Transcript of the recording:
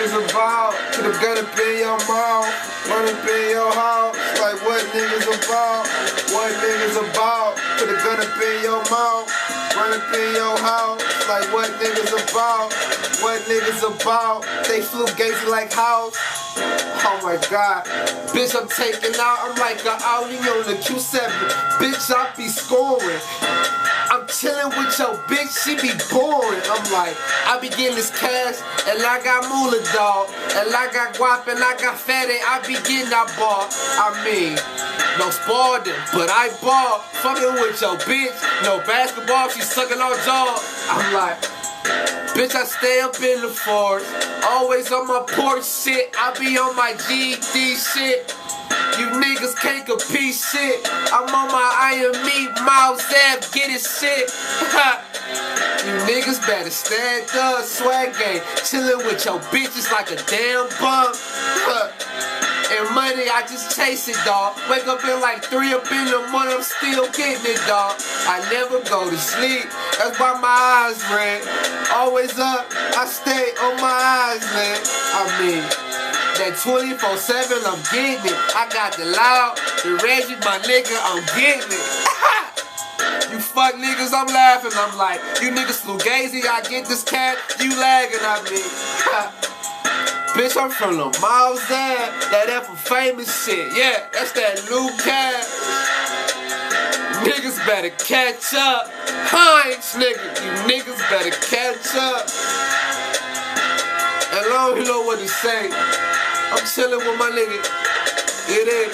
niggas about? Put a gun up in your mouth, run up in your house. Like what niggas about? What niggas about? Put a gun up in your mouth, run up in your house. Like what niggas about? What niggas about? They flew gazy like house. Oh my god, bitch, I'm taking out. I'm like an Audi on the Q7. Bitch, I be scoring. I'm chillin' with your bitch, she be boring. I'm like, I be getting this cash, and I got moolah dog, and I got guap, and I got fatty. I be getting that ball. I mean, no sporting, but I ball. Fucking with your bitch, no basketball, she sucking on jaw. I'm like, bitch, I stay up in the forest, always on my porch shit. I be on my GD shit. You niggas can't compete shit. I'm on my Iron Meat, Miles Zab, get it shit. You niggas better stand up, swag game. Chillin' with your bitches like a damn bum. And money, I just chase it, dawg. Wake up in like 3 up in the morning, I'm still getting it, dawg. I never go to sleep, that's why my eyes red. Always up, I stay on my eyes, man. I mean, that 24/7, I'm getting it. I got the loud, the Reggie, my nigga, I'm getting it. You fuck niggas, I'm laughing. I'm like, you niggas flew gazy, I get this cat, you lagging at me. Bitch, I'm from the Miles Zab, that F famous shit. Yeah, that's that new cat. Niggas better catch up. Heinz, nigga, you niggas better catch up. And long, you know what to say. I'm chillin' with my nigga. It is.